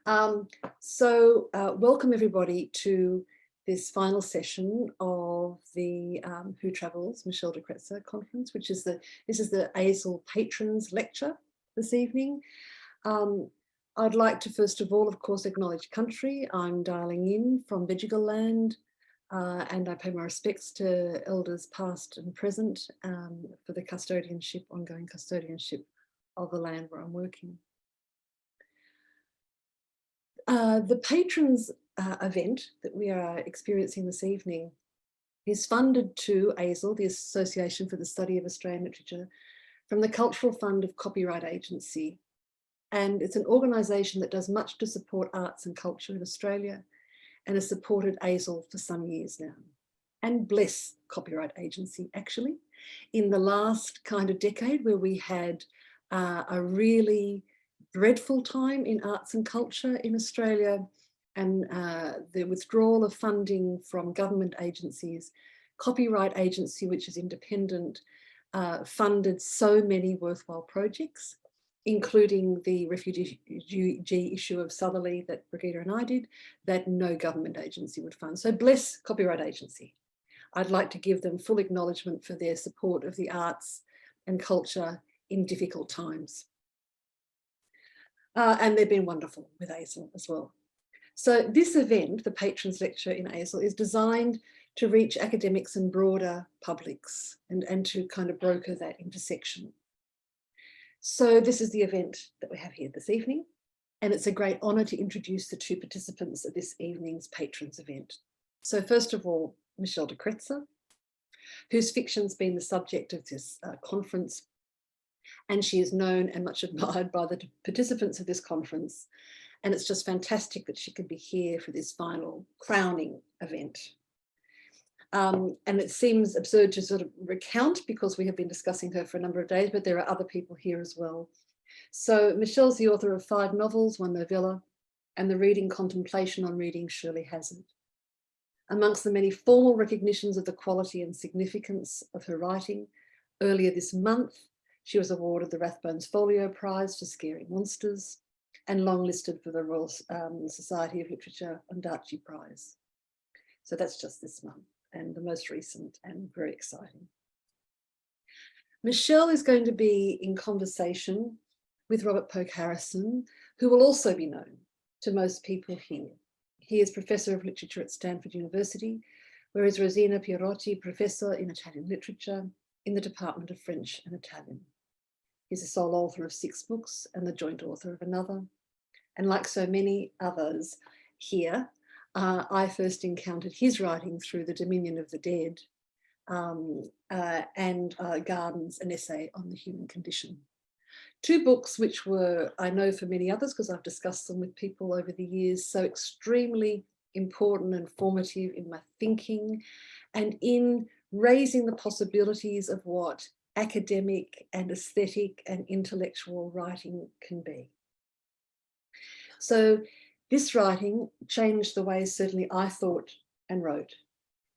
Welcome everybody to this final session of the Who Travels Michel de Kretser conference, this is the ASAL patrons lecture this evening. I'd like to first of all, of course, acknowledge country. I'm dialing in from Bejigal land, and I pay my respects to elders past and present for the custodianship, ongoing custodianship of the land where I'm working. The patrons event that we are experiencing this evening is funded to ASAL, the Association for the Study of Australian Literature, from the Cultural Fund of Copyright Agency. And it's an organisation that does much to support arts and culture in Australia and has supported ASAL for some years now. And bless Copyright Agency, actually, in the last kind of decade where we had a really dreadful time in arts and culture in Australia, and the withdrawal of funding from government agencies. Copyright Agency, which is independent, funded so many worthwhile projects, including the refugee issue of Southerly that Brigitte and I did, that no government agency would fund. So bless Copyright Agency. I'd like to give them full acknowledgement for their support of the arts and culture in difficult times. And they've been wonderful with ASAL as well. So this event, the Patrons Lecture in ASAL, is designed to reach academics and broader publics and to kind of broker that intersection. So this is the event that we have here this evening, and it's a great honour to introduce the two participants of this evening's Patrons event. So first of all, Michel de Kretser, whose fiction's been the subject of this conference, and she is known and much admired by the participants of this conference. And it's just fantastic that she could be here for this final crowning event. And it seems absurd to sort of recount because we have been discussing her for a number of days, but there are other people here as well. So Michelle's the author of 5 novels, 1 novella, and the reading Contemplation on Reading Shirley Hazard. Amongst the many formal recognitions of the quality and significance of her writing, earlier this month, she was awarded the Rathbones Folio Prize for Scary Monsters and longlisted for the Royal Society of Literature Ondaatje Prize. So that's just this month and the most recent and very exciting. Michelle is going to be in conversation with Robert Poke Harrison, who will also be known to most people here. He is Professor of Literature at Stanford University, where is Rosina Pierotti Professor in Italian Literature in the Department of French and Italian. He's the sole author of 6 books and the joint author of another. And like so many others here, I first encountered his writing through The Dominion of the Dead and Gardens, an essay on the human condition. 2 books which were, I know for many others, because I've discussed them with people over the years, so extremely important and formative in my thinking and in raising the possibilities of what academic and aesthetic and intellectual writing can be. So this writing changed the way certainly I thought and wrote,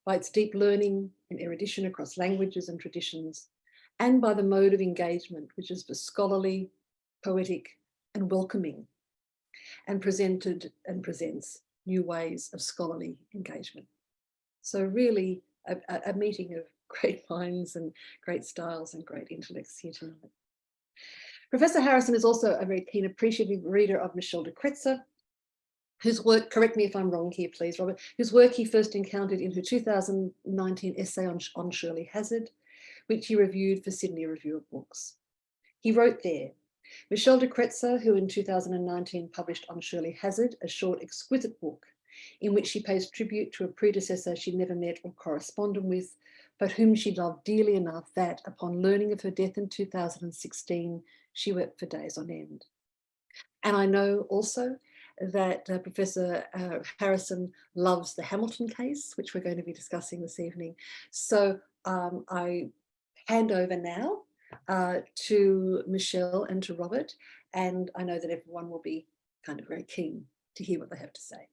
by its deep learning and erudition across languages and traditions, and by the mode of engagement, which is both scholarly, poetic, and welcoming, and presented and presents new ways of scholarly engagement. So really a meeting of great minds and great styles and great intellects here tonight. Professor Harrison is also a very keen, appreciative reader of Michel de Kretser, whose work, correct me if I'm wrong here, please, Robert, whose work he first encountered in her 2019 essay on Shirley Hazard, which he reviewed for Sydney Review of Books. He wrote there, Michel de Kretser, who in 2019 published On Shirley Hazard, a short, exquisite book, in which she pays tribute to a predecessor she never met or corresponded with, but whom she loved dearly enough that, upon learning of her death in 2016, she wept for days on end. And I know also that Professor Harrison loves the Hamilton case, which we're going to be discussing this evening. So I hand over now to Michelle and to Robert, and I know that everyone will be kind of very keen to hear what they have to say.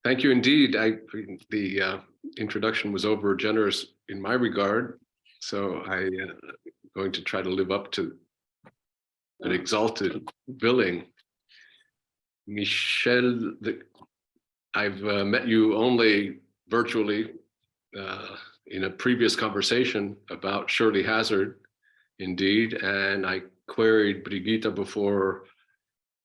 Thank you indeed. The introduction was over generous in my regard, so I'm going to try to live up to an exalted billing. Michel, I've met you only virtually in a previous conversation about Shirley Hazard, indeed, and I queried Brigitte before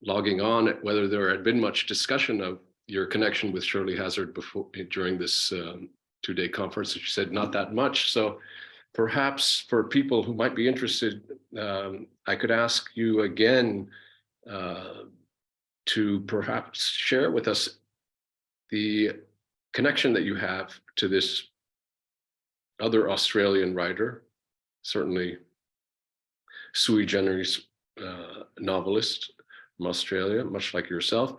logging on whether there had been much discussion of your connection with Shirley Hazard before during this two-day conference. She said not that much. So perhaps for people who might be interested, I could ask you again to perhaps share with us the connection that you have to this other Australian writer, certainly sui generis novelist from Australia, much like yourself.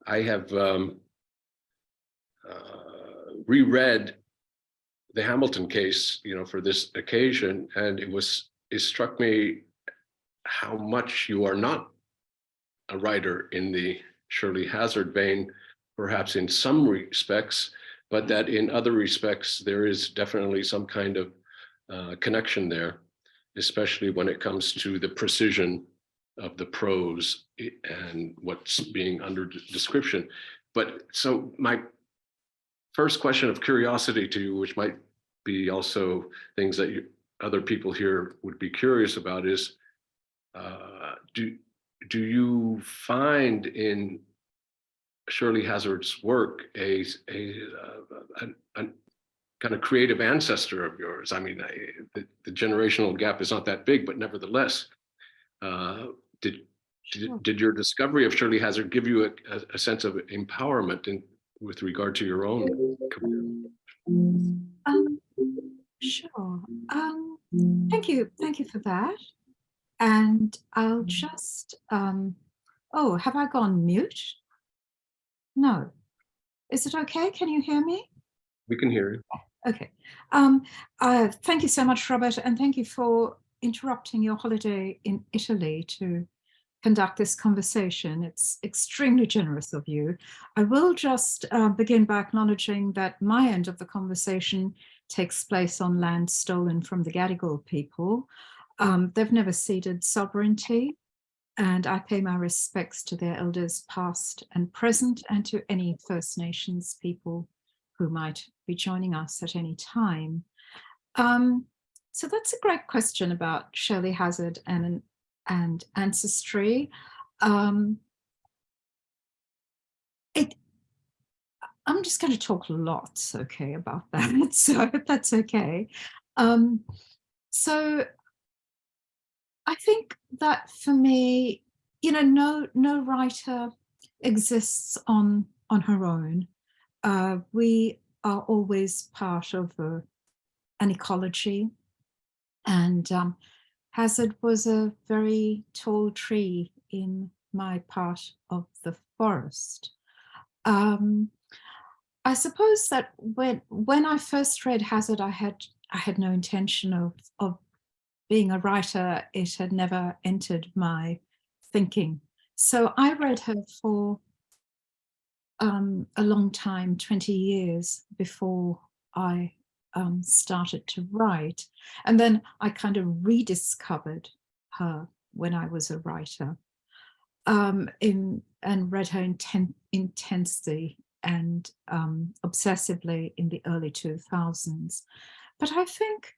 I have reread the Hamilton case, for this occasion, and it struck me how much you are not a writer in the Shirley Hazard vein, perhaps in some respects, but that in other respects, there is definitely some kind of connection there, especially when it comes to the precision of the prose and what's being under description. But so my first question of curiosity to you, which might be also things that other people here would be curious about, is do you find in Shirley Hazard's work a kind of creative ancestor of yours? I mean, the generational gap is not that big, but nevertheless, did your discovery of Shirley Hazard give you a sense of empowerment with regard to your own career? Sure. Thank you for that. And I'll just, oh, have I gone mute? No. Is it okay? Can you hear me? We can hear you. Okay. Thank you so much, Robert, and thank you for interrupting your holiday in Italy to conduct this conversation. It's extremely generous of you. I will just begin by acknowledging that my end of the conversation takes place on land stolen from the Gadigal people. They've never ceded sovereignty, and I pay my respects to their elders past and present, and to any First Nations people who might be joining us at any time. So that's a great question about Shirley Hazard and ancestry. I'm just going to talk lots, okay, about that. So I hope that's okay. So I think that for me, no writer exists on her own. We are always part of an ecology, and Hazard was a very tall tree in my part of the forest. I suppose that when I first read Hazard, I had no intention of being a writer. It had never entered my thinking. So I read her for a long time, 20 years before I started to write. And then I kind of rediscovered her when I was a writer, and read her intensely and obsessively in the early 2000s. But I think,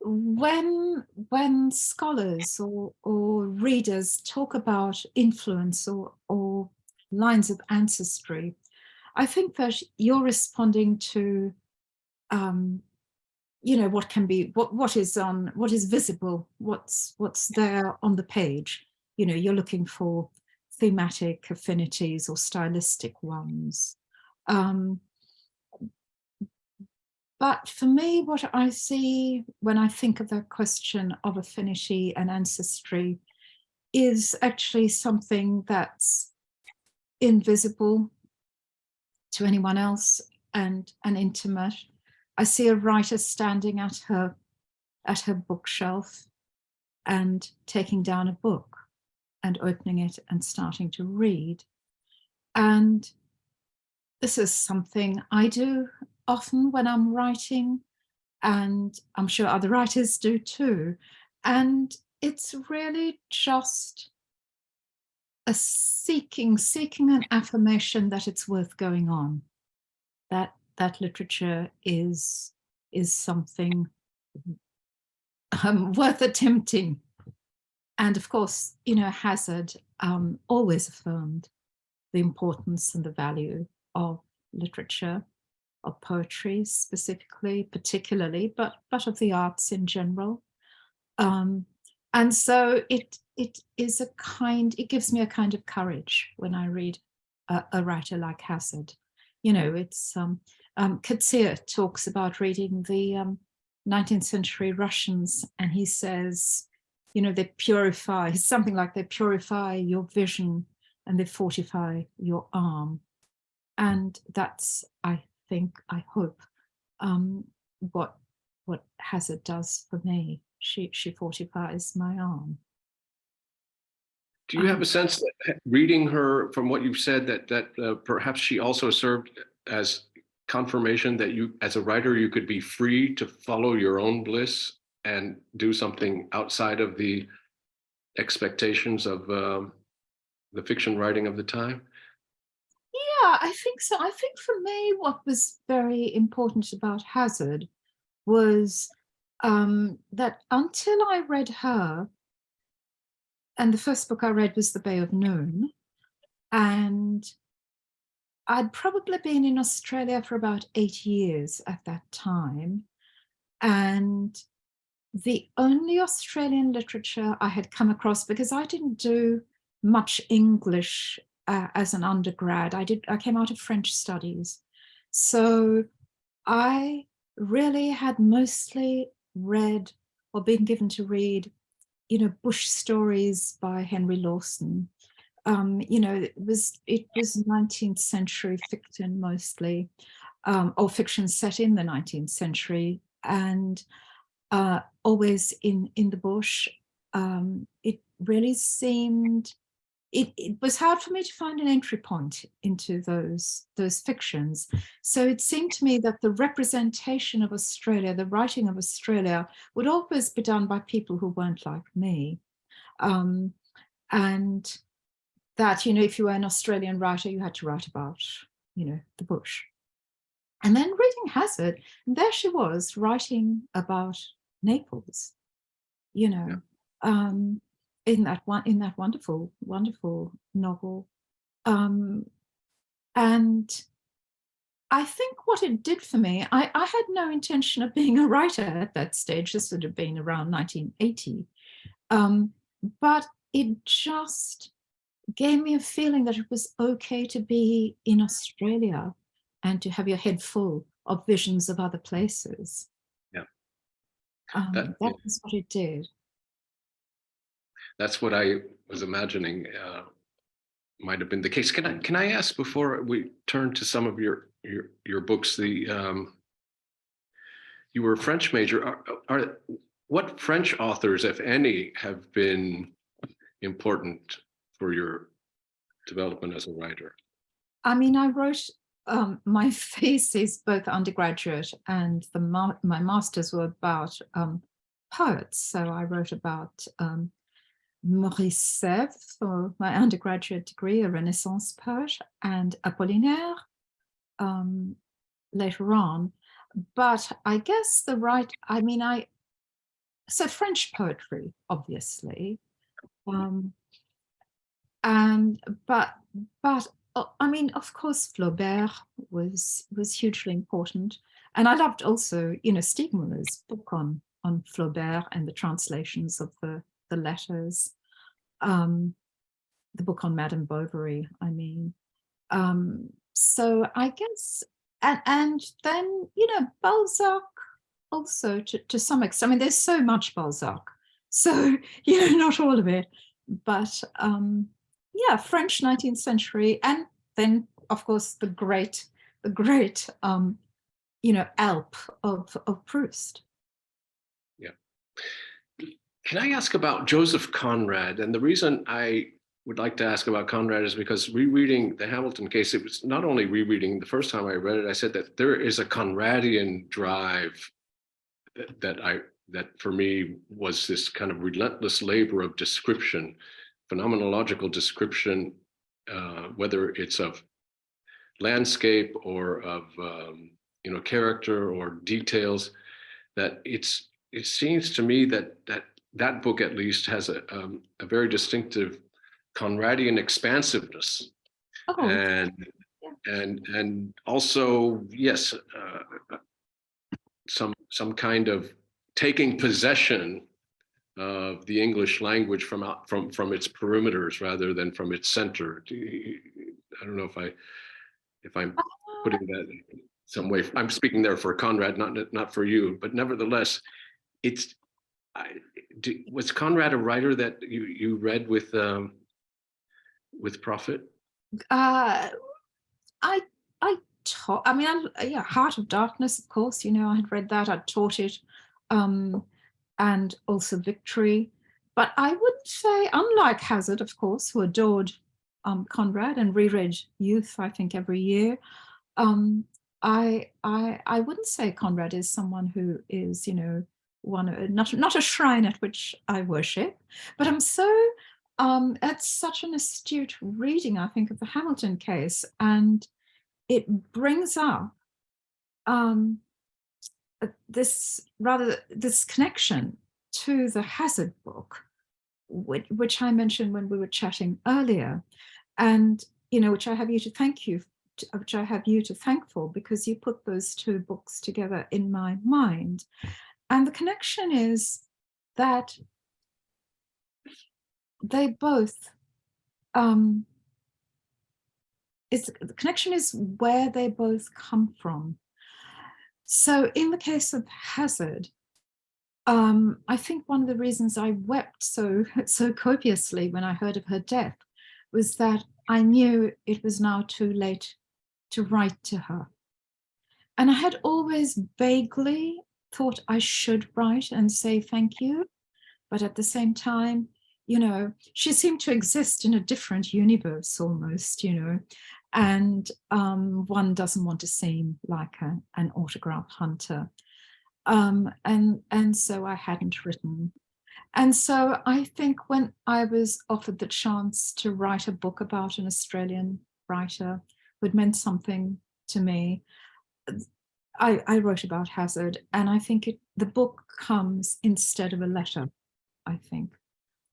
when scholars or readers talk about influence or lines of ancestry, I think that you're responding to what is visible, what's there on the page. You're looking for thematic affinities or stylistic ones. But for me, what I see when I think of the question of affinity and ancestry is actually something that's invisible to anyone else and intimate. I see a writer standing at her bookshelf and taking down a book and opening it and starting to read. And this is something I do often when I'm writing, and I'm sure other writers do too. And it's really just a seeking an affirmation that it's worth going on, that literature is something worth attempting. And of course, you know, Hazard always affirmed the importance and the value of literature, of poetry specifically, particularly, but of the arts in general. And so it is it gives me a kind of courage when I read a writer like Hazard. You know, it's Kretser talks about reading the 19th century Russians, and he says, you know, they purify, something like they purify your vision and they fortify your arm. And that's, I think, I hope, what Hazard does for me. She fortifies my arm. Do you have a sense that reading her, from what you've said, that perhaps she also served as confirmation that you, as a writer, you could be free to follow your own bliss and do something outside of the expectations of the fiction writing of the time? Yeah, I think so. I think for me, what was very important about Hazard was that until I read her, and the first book I read was The Bay of Noon, and I'd probably been in Australia for about 8 years at that time. And the only Australian literature I had come across, because I didn't do much English as an undergrad, I came out of French studies. So I really had mostly read or been given to read, you know, bush stories by Henry Lawson. You know, it was 19th century fiction mostly, or fiction set in the 19th century, and always in the bush. It really seemed, it was hard for me to find an entry point into those fictions. So it seemed to me that the representation of Australia, the writing of Australia, would always be done by people who weren't like me. And that, you know, if you were an Australian writer, you had to write about, you know, the bush. And then reading Hazard, and there she was writing about Naples, you know, yeah. In that wonderful novel. And I think what it did for me, I had no intention of being a writer at that stage. This would have been around 1980. But it just gave me a feeling that it was okay to be in Australia and to have your head full of visions of other places. Yeah. That was what it did. That's what I was imagining might have been the case. Can I ask, before we turn to some of your books, you were a French major. What French authors, if any, have been important for your development as a writer? I mean, I wrote my thesis, both undergraduate and my masters, were about poets. So I wrote about Maurice Sèvres for my undergraduate degree, a Renaissance poet, and Apollinaire later on. But I guess so French poetry, obviously. But I mean, of course, Flaubert was hugely important. And I loved also, you know, Steegmüller's book on Flaubert and the translations of the letters, the book on Madame Bovary, I mean. So I guess, and then, you know, Balzac also to some extent. I mean, there's so much Balzac, so, you know, not all of it, but yeah, French 19th century, and then of course the great you know, Alp of Proust. Yeah. Can I ask about Joseph Conrad? And the reason I would like to ask about Conrad is because rereading the Hamilton case, it was not only rereading, the first time I read it, I said that there is a Conradian drive that that for me was this kind of relentless labor of description, phenomenological description, whether it's of landscape or of character or details. That it seems to me that book at least has a very distinctive Conradian expansiveness, Oh, and yeah. and also, yes, some kind of taking possession of the English language from its perimeters rather than from its center. I don't know if I'm putting that in some way. I'm speaking there for Conrad, not for you, but nevertheless, it's. Was Conrad a writer that you read with profit? I taught. I mean, yeah, Heart of Darkness, of course. You know, I had read that. I taught it, and also Victory. But I wouldn't say, unlike Hazard, of course, who adored Conrad and reread Youth, I think, every year. I wouldn't say Conrad is someone who is, you know, not a shrine at which I worship, but I'm so it's such an astute reading, I think, of the Hamilton case, and it brings up this connection to the Hazard book, which I mentioned when we were chatting earlier, and you know, which I have you to thank for, because you put those two books together in my mind. And the connection is that they both, the connection is where they both come from. So in the case of Hazard, I think one of the reasons I wept so copiously when I heard of her death was that I knew it was now too late to write to her. And I had always vaguely thought I should write and say thank you. But at the same time, you know, she seemed to exist in a different universe almost, you know, and one doesn't want to seem like an autograph hunter. And so I hadn't written. And so I think when I was offered the chance to write a book about an Australian writer who had meant something to me, I wrote about Hazard, and I think the book comes instead of a letter, I think,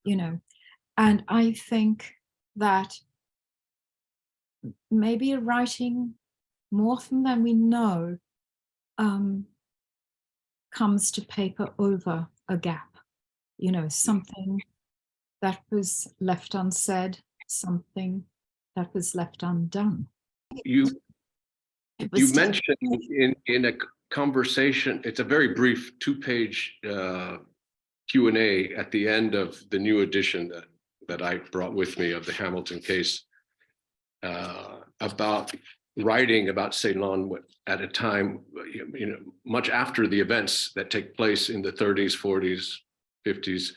you know, and I think that maybe writing more often than we know comes to paper over a gap, you know, something that was left unsaid, something that was left undone. You mentioned in a conversation, it's a very brief 2-page Q&A at the end of the new edition that I brought with me of the Hamilton case, about writing about Ceylon at a time, you know, much after the events that take place in the 30s, 40s, 50s,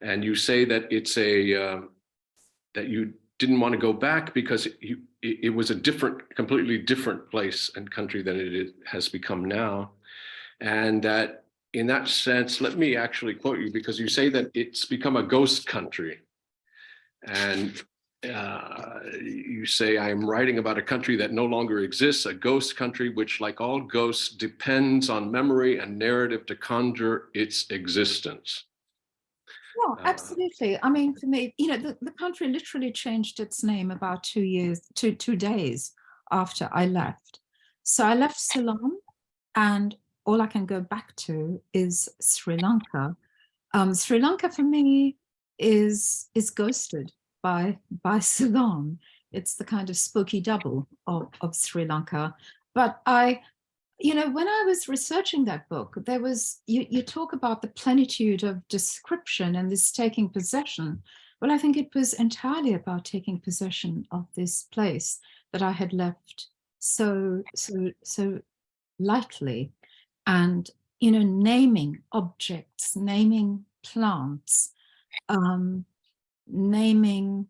and you say that it's that you didn't want to go back because it was a completely different place and country than it has become now, and that in that sense, let me actually quote you, because you say that it's become a ghost country, and you say, I am writing about a country that no longer exists, a ghost country which, like all ghosts, depends on memory and narrative to conjure its existence. No, absolutely. I mean, for me, you know, the country literally changed its name about 2 days after I left. So I left Ceylon, and all I can go back to is Sri Lanka. Sri Lanka for me is ghosted by Ceylon. It's the kind of spooky double of Sri Lanka. But you know, when I was researching that book, there was, you talk about the plenitude of description and this taking possession. Well, I think it was entirely about taking possession of this place that I had left so lightly, and, you know, naming objects, naming plants, naming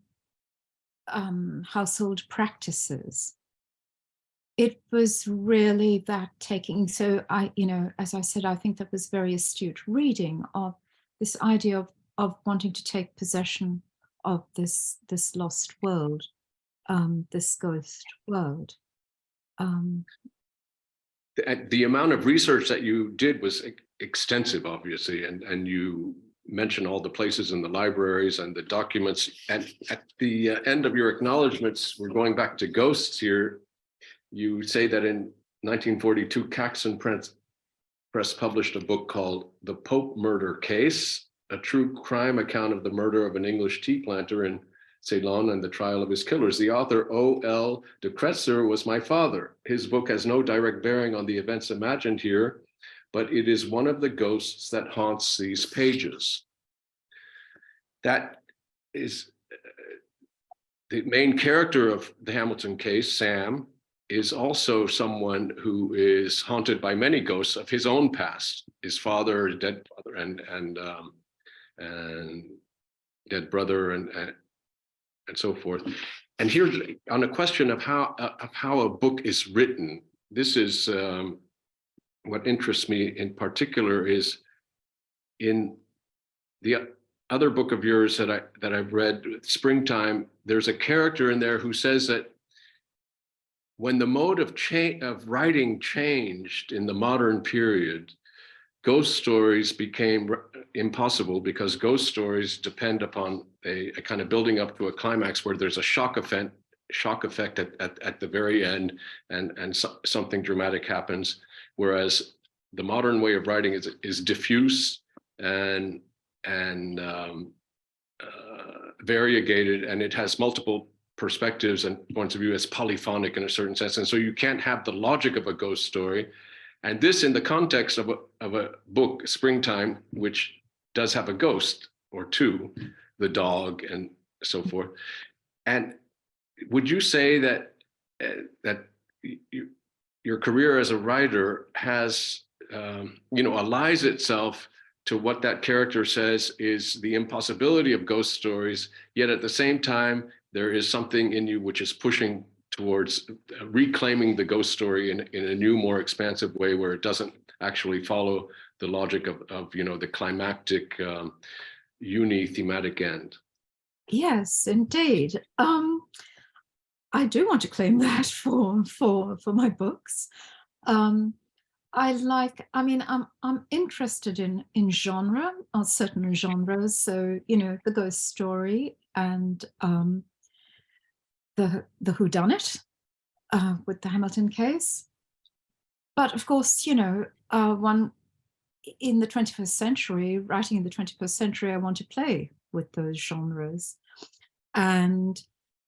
household practices. it was really that taking, so I, as I said, I think that was very astute reading of this idea of wanting to take possession of this lost world, this ghost world. The amount of research that you did was extensive, obviously, and you mentioned all the places in the libraries and the documents. And at the end of your acknowledgements, we're going back to ghosts here. You say that in 1942, Caxton Press published a book called The Pope Murder Case, a true crime account of the murder of an English tea planter in Ceylon and the trial of his killers. The author, O.L. de Kretser, was my father. His book has no direct bearing on the events imagined here, but it is one of the ghosts that haunts these pages. That is the main character of the Hamilton case, Sam, is also someone who is haunted by many ghosts of his own past, his father, dead father, and dead brother, and so forth. And here, on a question of how a book is written, this is what interests me in particular is in the other book of yours that I've read, Springtime. There's a character in there who says that when the mode of writing changed in the modern period, ghost stories became impossible because ghost stories depend upon a kind of building up to a climax where there's a shock effect at the very end, and something dramatic happens. Whereas the modern way of writing is diffuse and variegated, and it has multiple perspectives and points of view. As polyphonic in a certain sense, and so you can't have the logic of a ghost story. And this, in the context of a book, Springtime, which does have a ghost or two, the dog and so forth. And would you say that your career as a writer has allies itself to what that character says is the impossibility of ghost stories, yet at the same time there is something in you which is pushing towards reclaiming the ghost story in a new, more expansive way, where it doesn't actually follow the logic of the climactic uni-thematic end? Yes, indeed. I do want to claim that for my books. I'm interested in genre, or certain genres. So, the ghost story and the whodunit with the Hamilton case. But of course, one in the 21st century, writing in the 21st century, I want to play with those genres. And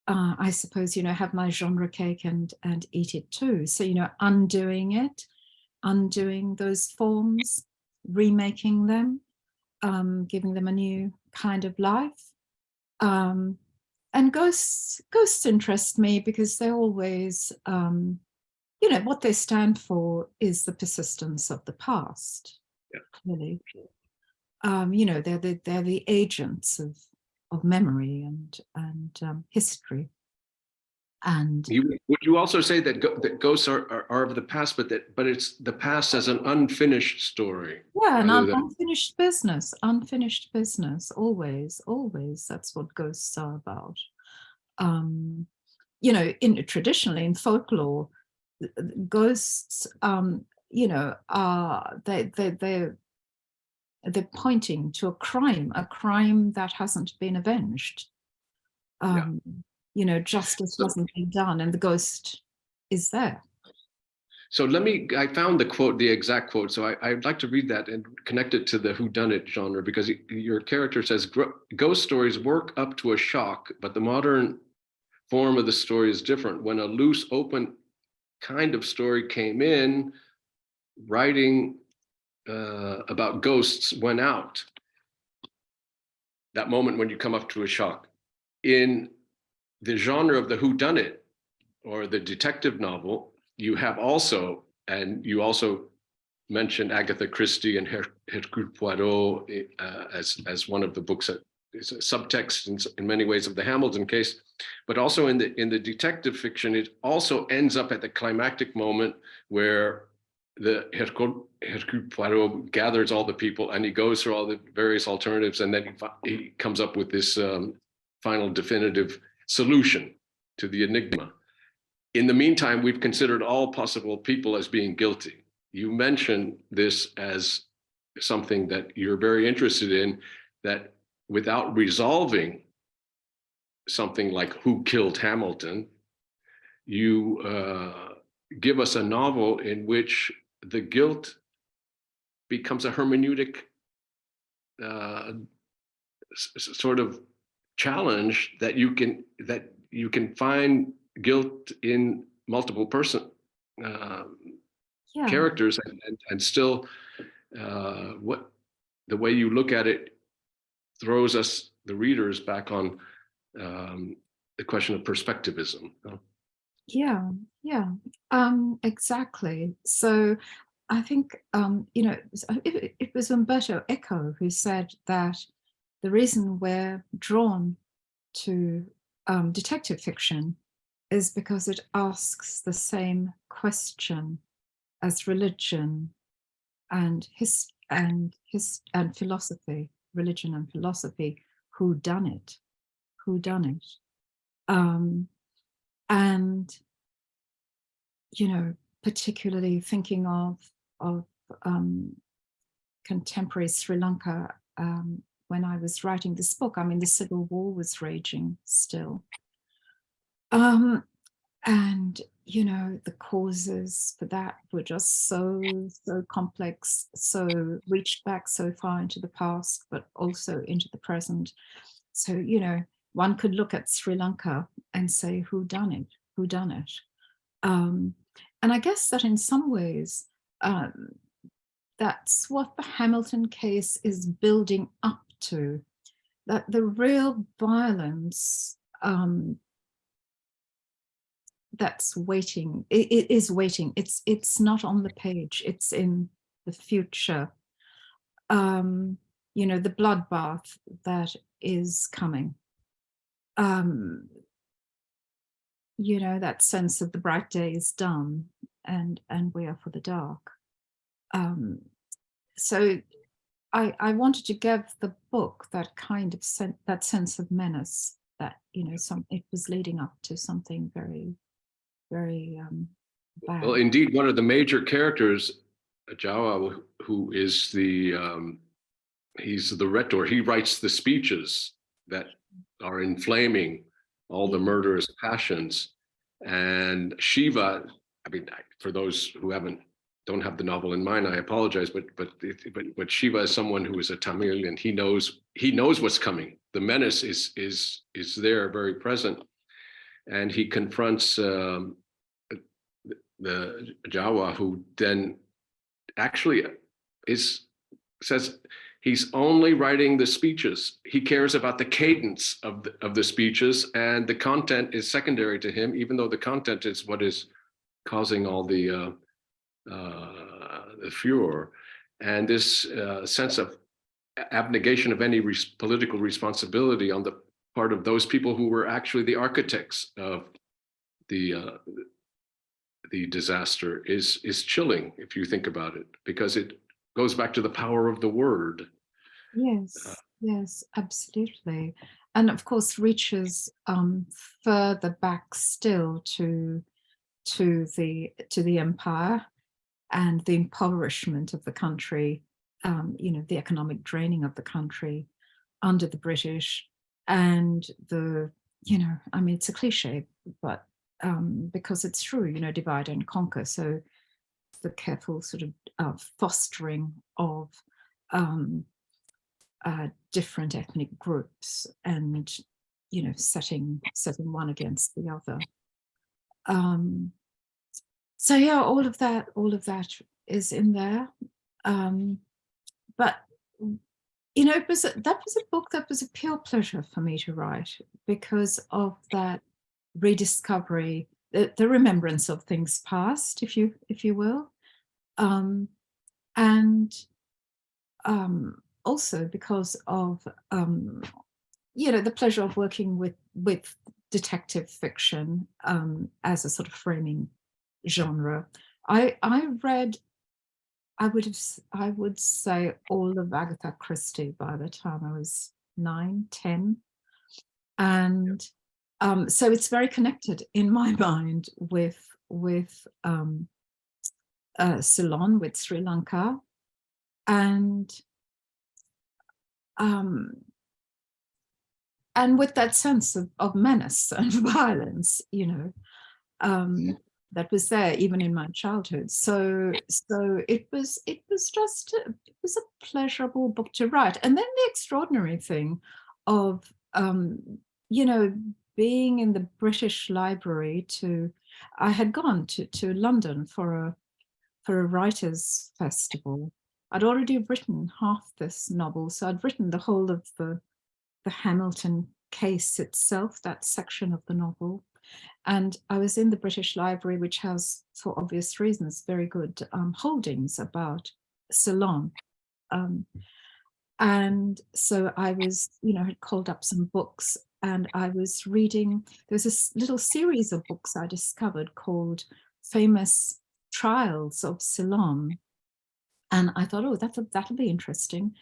I suppose, have my genre cake and eat it too. So, undoing those forms, remaking them, giving them a new kind of life. And ghosts interest me because they're always, what they stand for is the persistence of the past. Yeah. Clearly, they're the agents of memory and history. And would you also say that ghosts are of the past, but it's the past as an unfinished story? Yeah, an unfinished business, always. That's what ghosts are about. Traditionally in folklore, ghosts, are they're pointing to a crime that hasn't been avenged. Justice hasn't been done, and the ghost is there. So I found the exact quote. So I'd like to read that and connect it to the whodunit genre, because your character says, ghost stories work up to a shock, but the modern form of the story is different. When a loose, open kind of story came in, writing about ghosts went out. That moment when you come up to a shock. In the genre of the whodunit or the detective novel, you also mentioned Agatha Christie and Hercule Poirot as one of the books is a subtext in many ways of the Hamilton case, but also in the detective fiction, it also ends up at the climactic moment where the Hercule Poirot gathers all the people and he goes through all the various alternatives, and then he comes up with this final definitive solution to the enigma. In the meantime, we've considered all possible people as being guilty. You mentioned this as something that you're very interested in, that without resolving something like who killed Hamilton, you give us a novel in which the guilt becomes a hermeneutic sort of challenge, that you can find guilt in multiple characters, and still what the way you look at it throws us, the readers, back on the question of perspectivism. Yeah, exactly. So I think, it was Umberto Eco who said that the reason we're drawn to detective fiction is because it asks the same question as religion and philosophy, religion and philosophy: who done it? Who done it? And particularly thinking of contemporary Sri Lanka, when I was writing this book, I mean, the civil war was raging still. And the causes for that were just so complex, so reached back so far into the past, but also into the present. So, one could look at Sri Lanka and say, who done it? Who done it? And I guess that in some ways, that's what the Hamilton case is building up to, that the real violence that's waiting, it is waiting. It's not on the page, it's in the future. The bloodbath that is coming. That sense of the bright day is done and we are for the dark. So I wanted to give the book that kind of that sense of menace, that it was leading up to something very, very bad. Well, indeed, one of the major characters, Jawa, who is he's the rhetor. He writes the speeches that are inflaming all the murderous passions. And Shiva, I mean, for those who don't have the novel in mind, I apologize, but Shiva is someone who is a Tamil, and he knows what's coming. The menace is there, very present, and he confronts the Jawa, who then actually says he's only writing the speeches. He cares about the cadence of the speeches, and the content is secondary to him, even though the content is what is causing all the furor. And this sense of abnegation of any political responsibility on the part of those people who were actually the architects of the disaster is chilling, if you think about it, because it goes back to the power of the word. Yes, absolutely. And of course reaches further back still to the empire and the impoverishment of the country, the economic draining of the country under the British, and it's a cliche, but because it's true, divide and conquer. So the careful sort of fostering of different ethnic groups, and setting one against the other. So yeah, all of that is in there. But that was a book that was a pure pleasure for me to write, because of that rediscovery, the remembrance of things past, if you will, and also because of the pleasure of working with detective fiction as a sort of framing genre. I read, I would say, all of Agatha Christie by the time I was 9, 10. And so it's very connected in my mind with Ceylon, with Sri Lanka, and with that sense of menace and violence, that was there even in my childhood. So it was a pleasurable book to write. And then the extraordinary thing of being in the British Library I had gone to London for a writers' festival. I'd already written half this novel, so I'd written the whole of the Hamilton case itself, that section of the novel. And I was in the British Library, which has, for obvious reasons, very good holdings about Ceylon. And so I was, had called up some books, and I was reading, there's this little series of books I discovered called Famous Trials of Ceylon. And I thought, oh, that'll be interesting,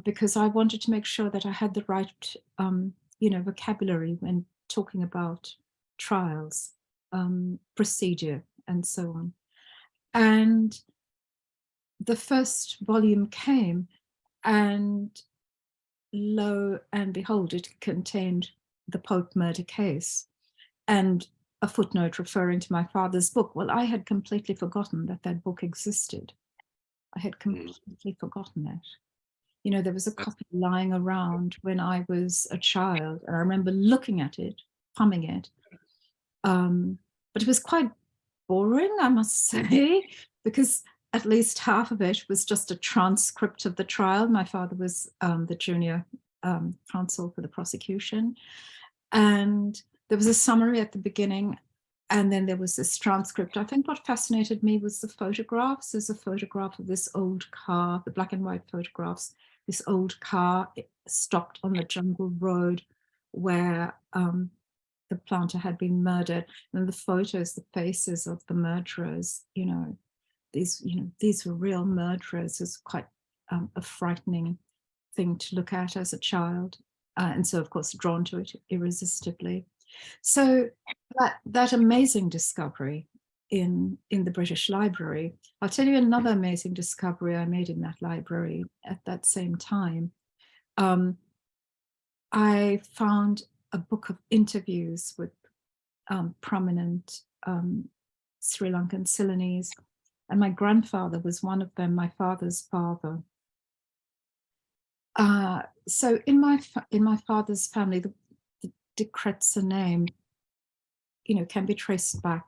because I wanted to make sure that I had the right, vocabulary when talking about trials, procedure, and so on. And the first volume came, and lo and behold, it contained the Pope murder case and a footnote referring to my father's book. Well, I had completely forgotten that book existed. I had completely forgotten it. There was a copy lying around when I was a child, and I remember looking at it, thumbing it. But it was quite boring, I must say, because at least half of it was just a transcript of the trial. My father was the junior counsel for the prosecution. And there was a summary at the beginning, and then there was this transcript. I think what fascinated me was the photographs. There's a photograph of this old car, the black and white photographs, this old car stopped on the jungle road where the planter had been murdered. And the photos, the faces of the murderers, these were real murderers. Is quite a frightening thing to look at as a child. And so, of course, drawn to it irresistibly. So that amazing discovery in the British Library. I'll tell you another amazing discovery I made in that library at that same time. I found a book of interviews with prominent Sri Lankan Ceylonese, and my grandfather was one of them, my father's father. So in my father's family, the Kretser name, can be traced back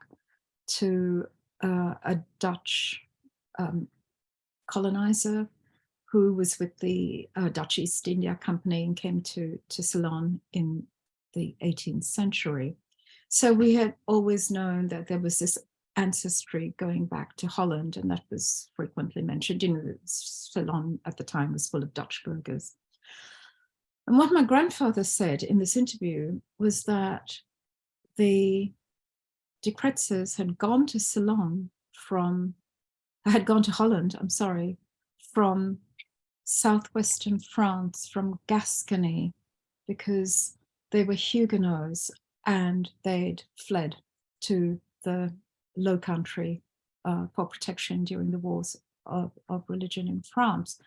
to a Dutch colonizer who was with the Dutch East India Company and came to Ceylon in the 18th century. So we had always known that there was this ancestry going back to Holland, and that was frequently mentioned. Ceylon at the time was full of Dutch burghers. And what my grandfather said in this interview was that the de Kretsers had gone to Holland, from southwestern France, from Gascony, because they were Huguenots and they'd fled to the Low Country for protection during the wars of religion in France.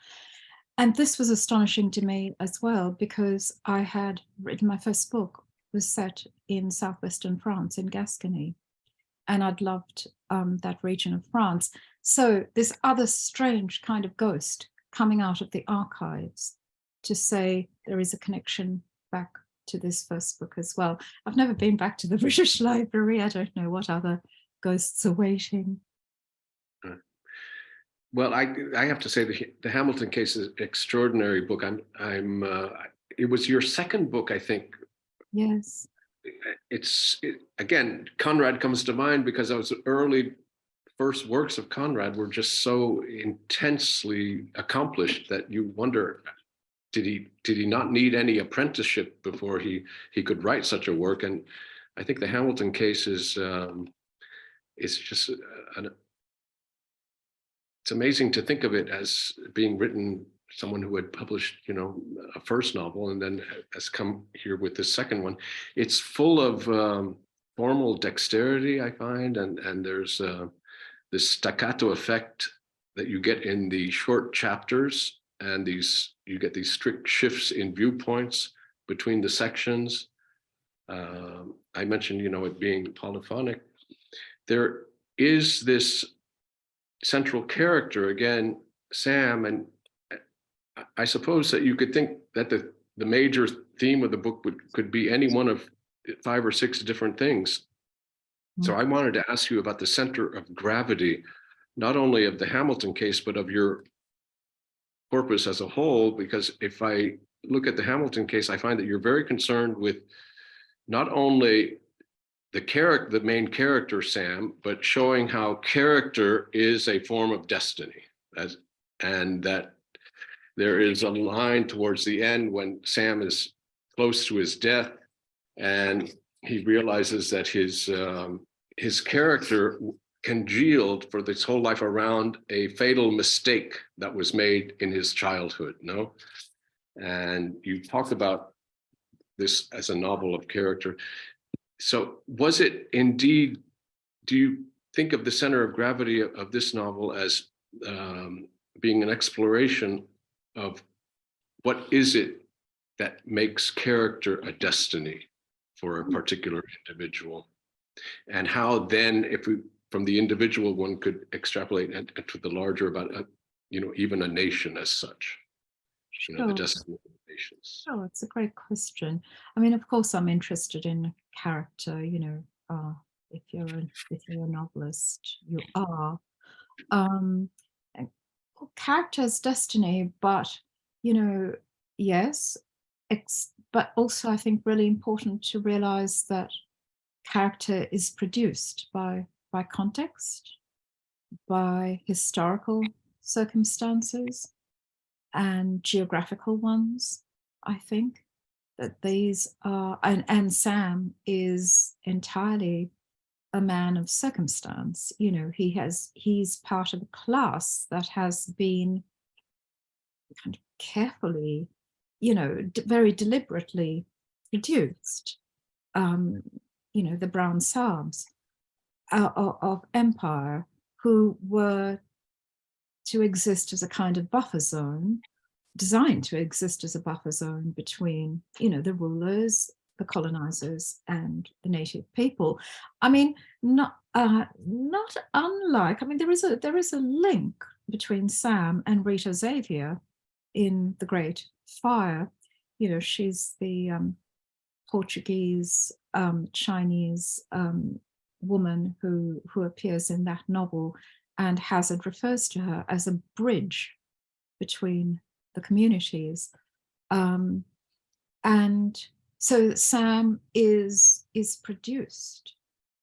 And this was astonishing to me as well, because I had written my first book was set in southwestern France, in Gascony, and I'd loved that region of France. So this other strange kind of ghost coming out of the archives to say there is a connection back to this first book as well. I've never been back to the British Library. I don't know what other ghosts are waiting. Well, I have to say the Hamilton case is an extraordinary book. It was your second book, I think. Yes. Again, Conrad comes to mind because those early first works of Conrad were just so intensely accomplished that you wonder, did he not need any apprenticeship before he could write such a work? And I think the Hamilton case is just it's amazing to think of it as being written, someone who had published, you know, a first novel and then has come here with the second one. It's full of formal dexterity, I find, and there's this staccato effect that you get in the short chapters, and you get these strict shifts in viewpoints between the sections. I mentioned, you know, it being polyphonic. There is this central character, again, Sam, and I suppose that you could think that the major theme of the book could be any one of 5 or 6 different things. So I wanted to ask you about the center of gravity, not only of the Hamilton case, but of your corpus as a whole, because if I look at the Hamilton case, I find that you're very concerned with not only the main character, Sam, but showing how character is a form of destiny, and that there is a line towards the end when Sam is close to his death, and he realizes that his character congealed for this whole life around a fatal mistake that was made in his childhood. No, and you talked about this as a novel of character. So was it indeed, do you think of the center of gravity of this novel as being an exploration of what is it that makes character a destiny for a particular individual? And how then, if we, from the individual, one could extrapolate into the larger about, you know, even a nation as such, you know, the destiny of nations. Oh, it's a great question. I mean, of course, I'm interested in character. You know, if you're a novelist, you are. Character is destiny, but you know, yes, but also I think really important to realize that character is produced by context, by historical circumstances, and geographical ones. I think that these are, and Sam is entirely a man of circumstance. You know, he's part of a class that has been kind of carefully, you know, very deliberately produced. You know, the brown Sabs of empire, who were to exist as a kind of buffer zone, designed to exist as a buffer zone between, you know, the rulers, the colonizers, and the native people. I mean, not unlike. I mean, there is a link between Sam and Rita Xavier in The Great Fire. You know, she's the Portuguese Chinese woman who appears in that novel, and Hazard refers to her as a bridge between the communities. And so Sam is produced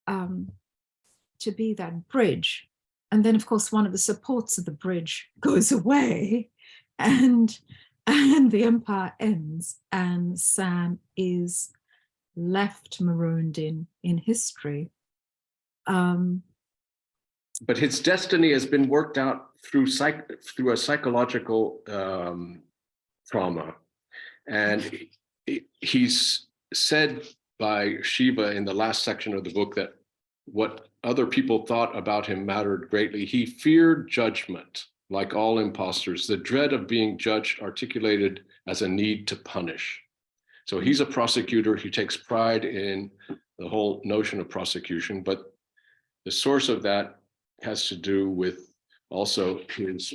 to be that bridge. And then, of course, one of the supports of the bridge goes away, and the empire ends, and Sam is left marooned in history. But his destiny has been worked out through a psychological trauma, and he's said by Shiva in the last section of the book that what other people thought about him mattered greatly. He feared judgment, like all imposters, the dread of being judged articulated as a need to punish. So he's a prosecutor. He takes pride in the whole notion of prosecution, but the source of that has to do with also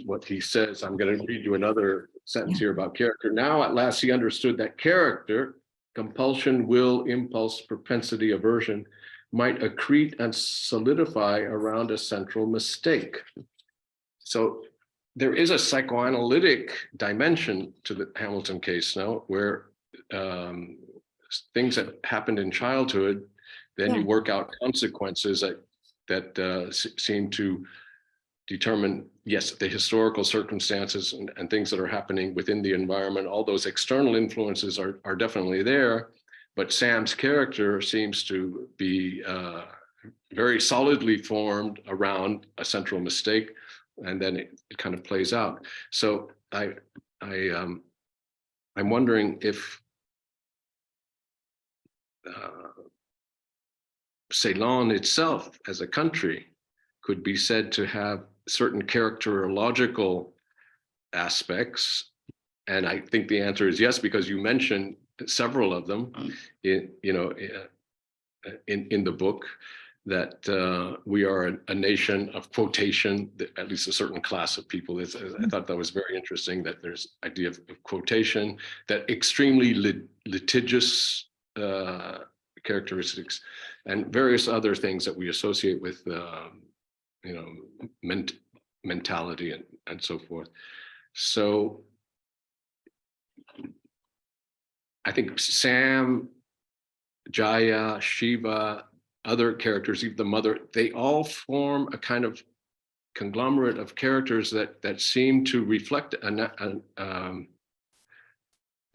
what he says. I'm going to read you another sentence here about character. Now, at last, he understood that character, compulsion, will, impulse, propensity, aversion, might accrete and solidify around a central mistake. So there is a psychoanalytic dimension to the Hamilton case now, where things that happened in childhood, then you work out consequences that seem to determine, yes, the historical circumstances and things that are happening within the environment. All those external influences are definitely there, but Sam's character seems to be very solidly formed around a central mistake, and then it kind of plays out. So I'm wondering if Ceylon itself as a country could be said to have certain characterological aspects. And I think the answer is yes, because you mentioned several of them in the book, that we are a nation of quotation, at least a certain class of people. I thought that was very interesting, that there's idea of quotation, that extremely litigious characteristics, and various other things that we associate with mentality and so forth. So I think Sam, Jaya, Shiva, other characters, even the mother, they all form a kind of conglomerate of characters that seem to reflect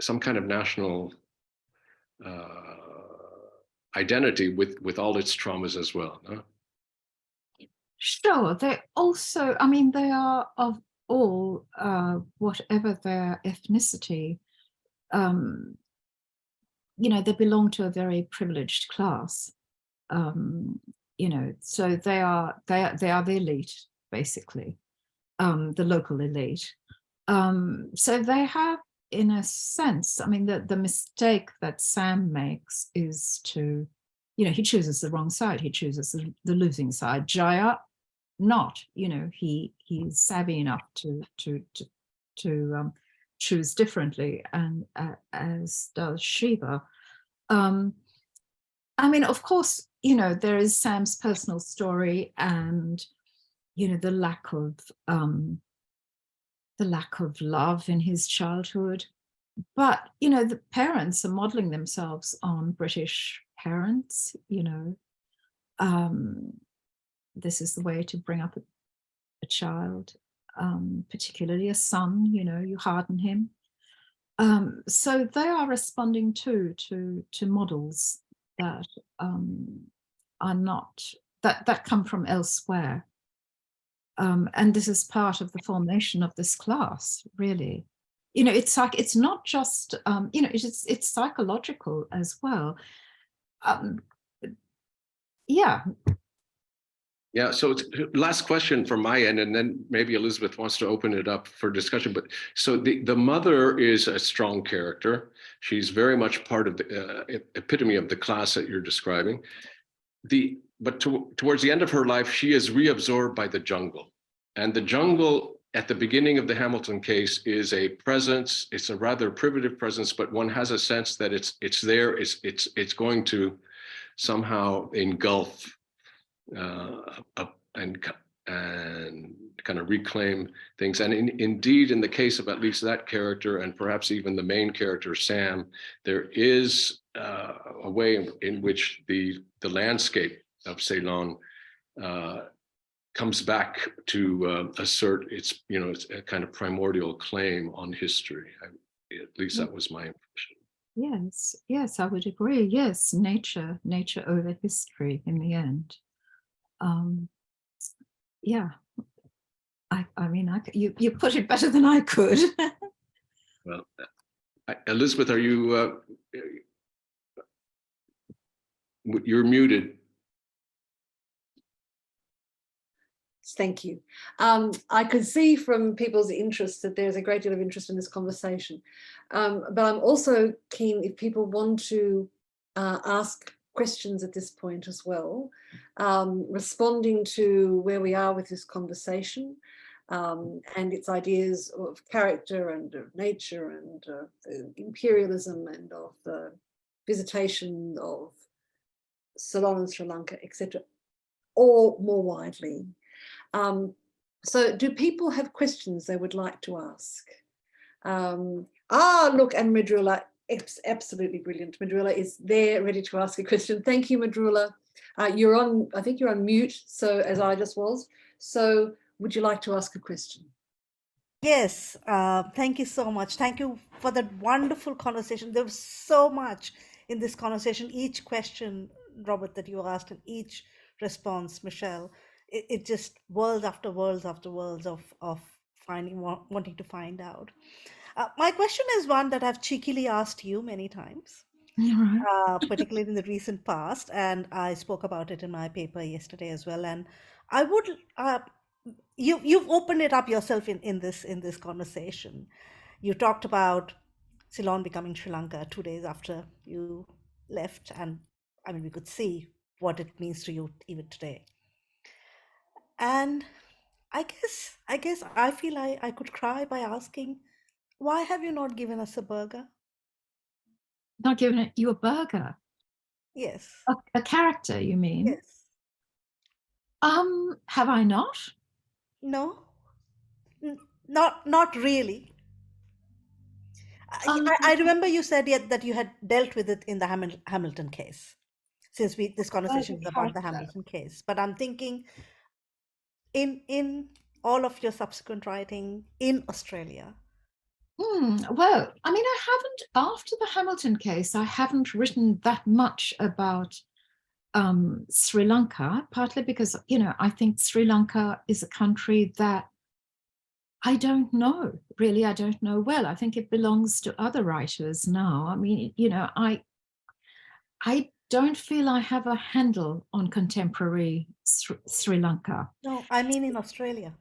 some kind of national identity with all its traumas as well. No? Sure, they also, I mean, they are of all, whatever their ethnicity, they belong to a very privileged class. So they are the elite, basically, the local elite. So they have, in a sense, I mean, the mistake that Sam makes is to, he chooses the wrong side. He chooses the losing side. Jaya, not, he's savvy enough to choose differently, and as does Shiva. I mean, of course, there is Sam's personal story, and the lack of love in his childhood. But the parents are modeling themselves on British parents. This is the way to bring up a child, particularly a son. You harden him. So they are responding to models that are not, that come from elsewhere. And this is part of the formation of this class, really. It's like, it's not just, it's psychological as well. Yeah. Yeah, so last question from my end, and then maybe Elizabeth wants to open it up for discussion. But so the mother is a strong character. She's very much part of the epitome of the class that you're describing. But towards the end of her life, she is reabsorbed by the jungle. And the jungle at the beginning of the Hamilton case is a presence. It's a rather primitive presence, but one has a sense that it's there. It's going to somehow engulf and kind of reclaim things. And indeed, in the case of at least that character, and perhaps even the main character, Sam, there is a way in which the landscape of Ceylon comes back to assert its a kind of primordial claim on history. At least that was my impression. Yes, I would agree. Yes, nature over history in the end. Yeah, I mean, you put it better than I could. Well, Elizabeth, are you? You're muted. Thank you. I could see from people's interest that there's a great deal of interest in this conversation, but I'm also keen if people want to ask questions at this point as well, responding to where we are with this conversation and its ideas of character and of nature and imperialism and of the visitation of Ceylon and Sri Lanka, etc., or more widely. So do people have questions they would like to ask? Look, and Madrula, absolutely brilliant. Madrula is there ready to ask a question. Thank you, Madrula. I think you're on mute, so as I just was. So would you like to ask a question? Yes, thank you so much. Thank you for that wonderful conversation. There was so much in this conversation. Each question, Robert, that you asked, and each response, Michelle, it just worlds after worlds after worlds of wanting to find out. My question is one that I've cheekily asked you many times, You're right. particularly in the recent past, and I spoke about it in my paper yesterday as well. And I would, you've opened it up yourself in this conversation. You talked about Ceylon becoming Sri Lanka 2 days after you left, and I mean we could see what it means to you even today. And I guess I feel I could cry by asking, why have you not given us a burger? Not giving you a burger. Yes. A character, you mean? Yes. Have I not? No. Not really. I remember you said yet that you had dealt with it in the Hamilton case, since this conversation is about the character. Hamilton case. But I'm thinking in all of your subsequent writing in Australia. Well, I mean, I haven't, after the Hamilton case, I haven't written that much about Sri Lanka, partly because, you know, I think Sri Lanka is a country that I don't know, really, I don't know well. I think it belongs to other writers now. I mean, you know, I don't feel I have a handle on contemporary Sri Lanka. No, I mean in Australia.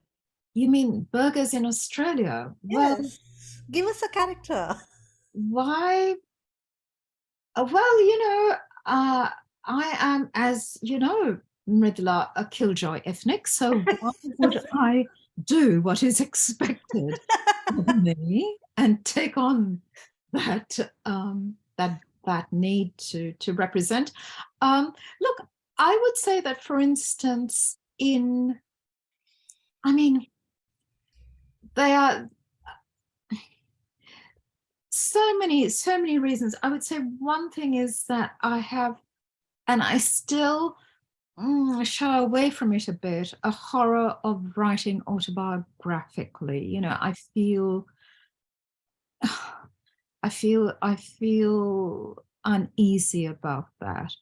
You mean burgers in Australia? Well, Yes. Give us a character. why? Well, you know, I am, as you know, Mridula, a killjoy ethnic, so why would I do what is expected of me and take on that that need to represent? Look, I would say that, for instance, I mean, they are so many reasons. I would say one thing is that I have, and I still shy away from it a bit, a horror of writing autobiographically. You know, I feel uneasy about that.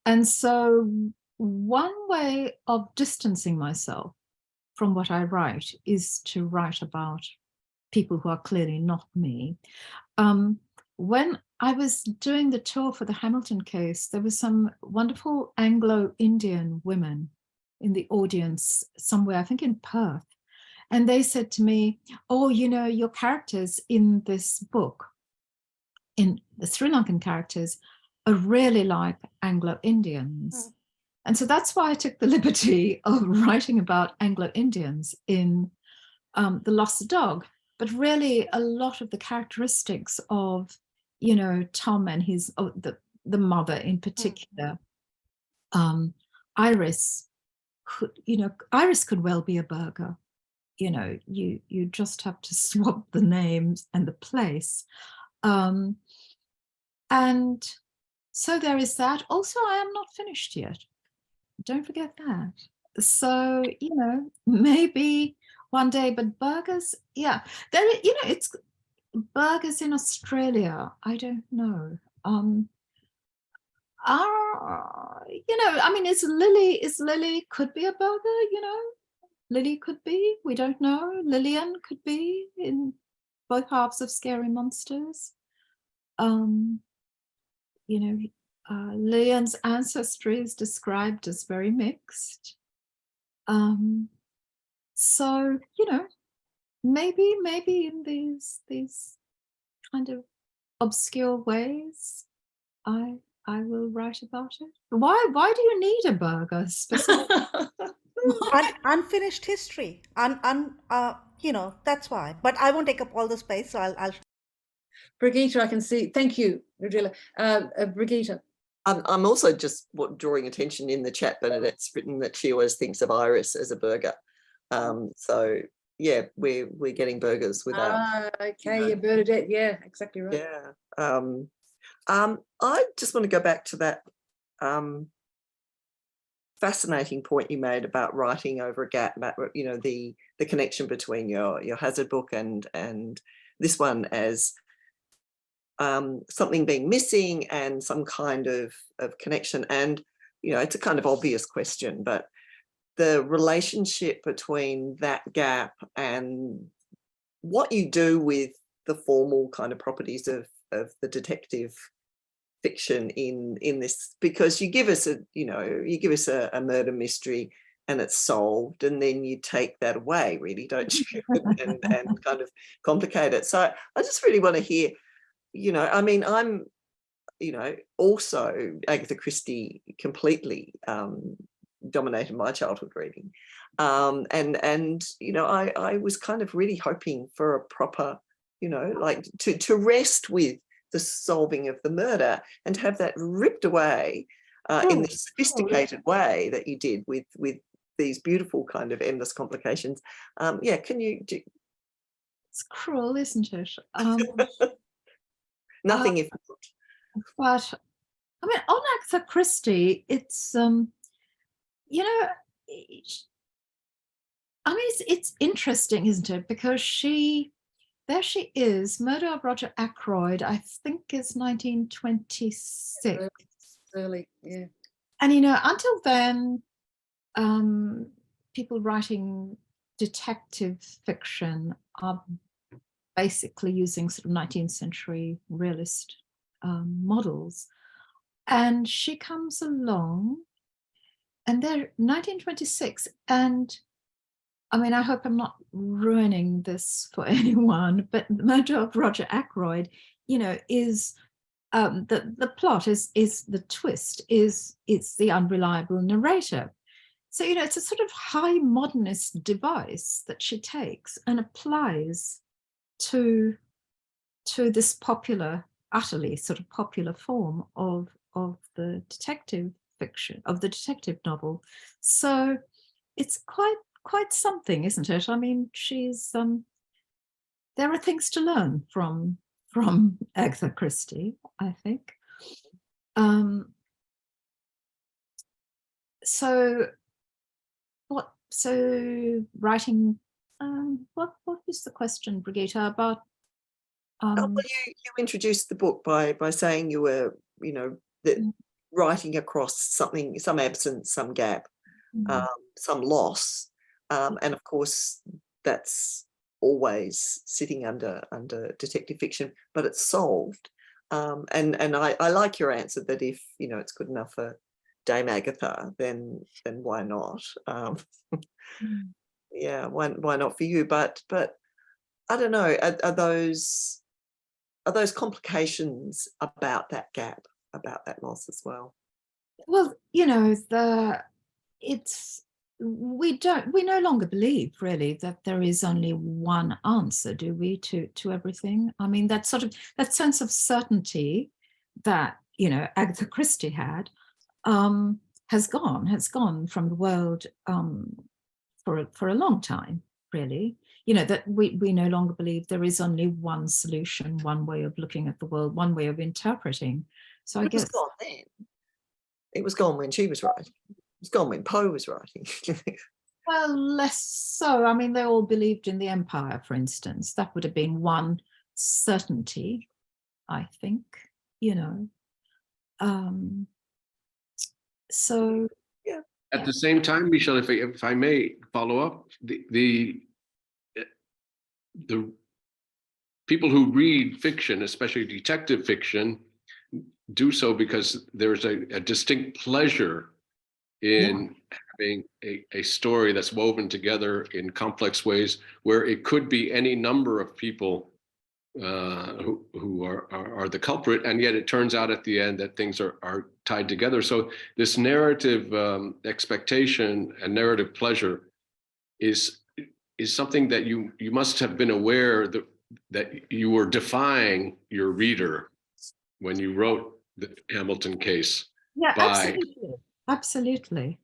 And so one way of distancing myself from what I write is to write about people who are clearly not me. When I was doing the tour for the Hamilton case, there were some wonderful Anglo-Indian women in the audience somewhere, I think in Perth. And they said to me, oh, you know, your characters in this book, in the Sri Lankan characters, are really like Anglo-Indians. And so that's why I took the liberty of writing about Anglo-Indians in The Lost Dog. But really, a lot of the characteristics of, you know, Tom and his, the mother in particular, Iris, Iris could well be a burger. You know, you just have to swap the names and the place. And so there is that. Also, I am not finished yet. Don't forget that. So, you know, maybe one day, but burgers, yeah, there, you know, it's burgers in Australia. I don't know. You know, I mean, is Lily could be a burger, you know, Lily could be, we don't know. Lillian could be in both halves of Scary Monsters. You know, Lillian's ancestry is described as very mixed. So, you know, maybe in these kind of obscure ways, I will write about it. Why do you need a burger specifically? Unfinished history. You know, that's why. But I won't take up all the space, so I'll Brigitte, I can see. Thank you, Rudrilla. Brigitte. I'm also just drawing attention in the chat, Bernadette's written that she always thinks of Iris as a burger. So yeah, we're getting burgers without. Okay, yeah, Bernadette. Yeah, exactly right. Yeah. I just want to go back to that fascinating point you made about writing over a gap, about, you know, the connection between your Hazard book and this one as something being missing and some kind of connection. And, you know, it's a kind of obvious question, but the relationship between that gap and what you do with the formal kind of properties of the detective fiction in this, because you give us a murder mystery and it's solved, and then you take that away, really, don't you? and kind of complicate it. So I just really want to hear, you know, I mean, I'm, you know, also Agatha Christie completely dominated my childhood reading. And you know, I was kind of really hoping for a proper, you know, like to rest with the solving of the murder and have that ripped away in the sophisticated way that you did with these beautiful kind of endless complications. Yeah, can you do? It's cruel, isn't it? Nothing if not. But I mean, on Agatha Christie, it's you know, I mean, it's interesting, isn't it? Because there she is, Murder of Roger Ackroyd, I think is 1926. Early, yeah. And, you know, until then, people writing detective fiction are basically using sort of 19th century realist models. And she comes along, and they're 1926, and I mean, I hope I'm not ruining this for anyone, but the Murder of Roger Ackroyd, you know, is the plot is the twist is it's the unreliable narrator. So, you know, it's a sort of high modernist device that she takes and applies to this popular, utterly sort of popular form of the detective fiction, of the detective novel. So it's quite something, isn't it? I mean, she's there are things to learn from Agatha Christie, I think. So writing, what was the question, Brigitte, about Well, you introduced the book by saying you were, you know, that writing across something, some absence, some gap, some loss, and of course that's always sitting under detective fiction, but it's solved. And I like your answer that if, you know, it's good enough for Dame Agatha, then why not? Yeah, why not for you? But I don't know. Are those complications about that gap, about that loss as well? Well, you know, we no longer believe really that there is only one answer, do we, to everything? I mean, that sense of certainty that, you know, Agatha Christie had has gone from the world for a long time, really. You know, that we no longer believe there is only one solution, one way of looking at the world, one way of interpreting. So I guess it was gone then. It was gone when she was writing. It was gone when Poe was writing. Well, less so. I mean, they all believed in the empire, for instance. That would have been one certainty, I think, you know. So yeah. At the same time, Michelle, if I may follow up, the people who read fiction, especially detective fiction, do so because there's a distinct pleasure in having a story that's woven together in complex ways, where it could be any number of people who are the culprit, and yet it turns out at the end that things are tied together. So this narrative expectation and narrative pleasure is something that you must have been aware that you were defying your reader when you wrote the Hamilton case. yeah, absolutely.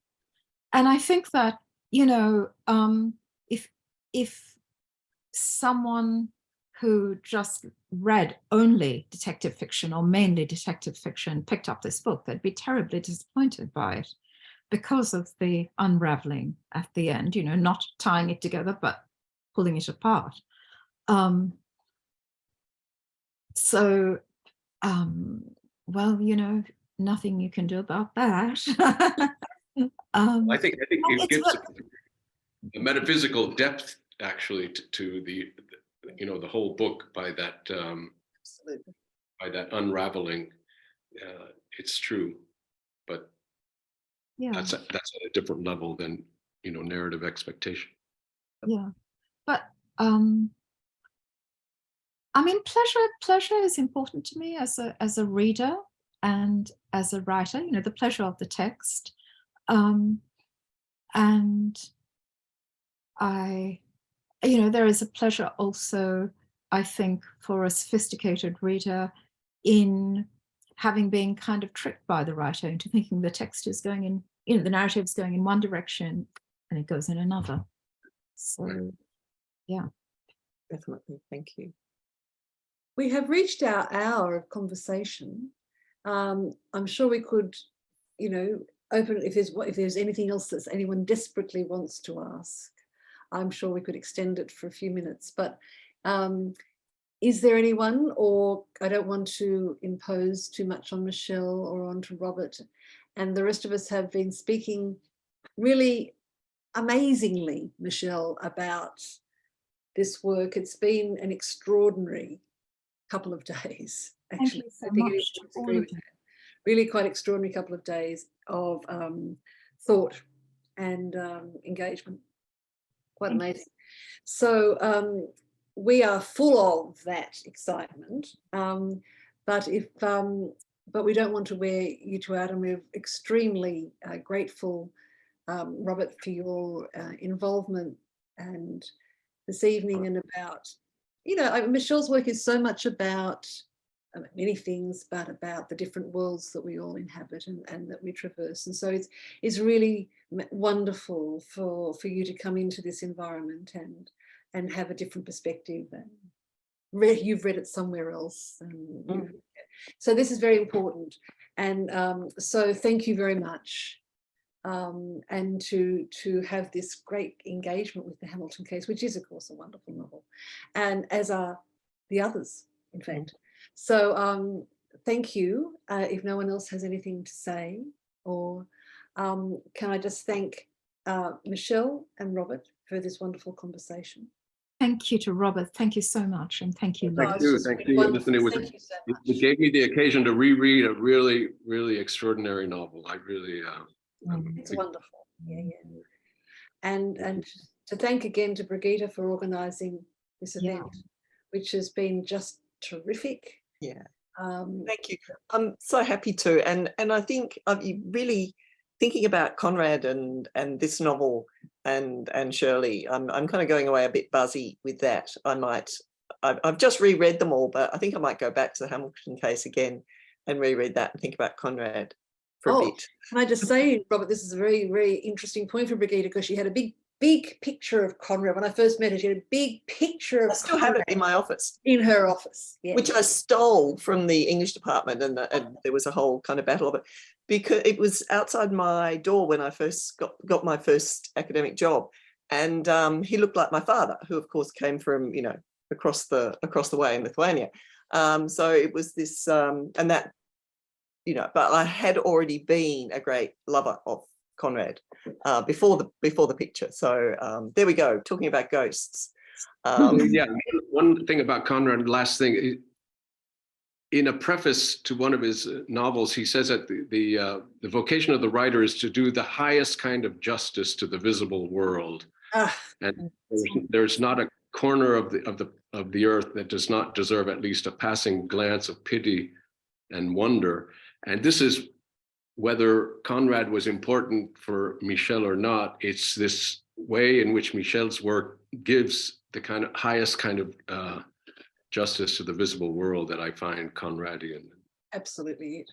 And I think that, you know, if someone who just read only detective fiction or mainly detective fiction picked up this book, they'd be terribly disappointed by it, because of the unraveling at the end, you know, not tying it together, but pulling it apart. So, well, you know, nothing you can do about that. I think it it's gives a metaphysical depth actually to the you know, the whole book by that Absolutely. by that unraveling. It's true, but yeah, that's at a different level than, you know, narrative expectation. yeah. But I mean, pleasure is important to me as a reader and as a writer. You know, the pleasure of the text, and you know, there is a pleasure also, I think, for a sophisticated reader in having been kind of tricked by the writer into thinking the text is going in, you know, the narrative is going in one direction and it goes in another. So, Right. yeah. Definitely. Thank you. We have reached our hour of conversation. I'm sure we could, you know, open if there's anything else that anyone desperately wants to ask. I'm sure we could extend it for a few minutes. But is there anyone, or I don't want to impose too much on Michelle or onto Robert, and the rest of us have been speaking really amazingly, Michelle, about this work. It's been an extraordinary couple of days, actually. Thank you so I think it much is to to all agree of with you. that. Really quite extraordinary couple of days of thought and engagement. Quite Thank you. amazing. So we are full of that excitement, but we don't want to wear you two out, and we're extremely grateful, Robert, for your involvement and this evening, and about, you know, Michelle's work is so much about many things, but about the different worlds that we all inhabit and that we traverse. And so it's really wonderful for you to come into this environment and have a different perspective. And you've read it somewhere else. So this is very important. And so thank you very much. And to have this great engagement with the Hamilton case, which is, of course, a wonderful novel, and as are the others, in fact. So thank you. If no one else has anything to say, or can I just thank Michelle and Robert for this wonderful conversation. Thank you to Robert. Thank you so much. And thank you, Thank Liz. you. Just Thank really you. wonderful. Listen, Thank you so much. it gave me the occasion to reread a really, really extraordinary novel. I really, It's wonderful. Yeah. And to thank again to Brigitte for organising this event, which has been just terrific. Yeah. Thank you. I'm so happy to. And I think I'm really thinking about Conrad and this novel and Shirley. I'm kind of going away a bit buzzy with that. I've just reread them all, but I think I might go back to the Hamilton case again and reread that and think about Conrad for a bit. Can I just say, Robert, this is a very, very interesting point for Brigitte, because she had a big picture of Conrad. When I first met her, she had a big picture of I still have it in my office. In her office, yeah. Which I stole from the English department, and there was a whole kind of battle of it, because it was outside my door when I first got my first academic job, and he looked like my father, who of course came from, you know, across the way in Lithuania. So it was this, and that, you know, but I had already been a great lover of Conrad before the picture. So there we go, talking about ghosts. yeah, one thing about Conrad, last thing, in a preface to one of his novels, he says that the vocation of the writer is to do the highest kind of justice to the visible world. And there's not a corner of the earth that does not deserve at least a passing glance of pity and wonder. And this is, whether Conrad was important for Michel or not, it's this way in which Michel's work gives the kind of highest kind of justice to the visible world that I find Conradian. Absolutely.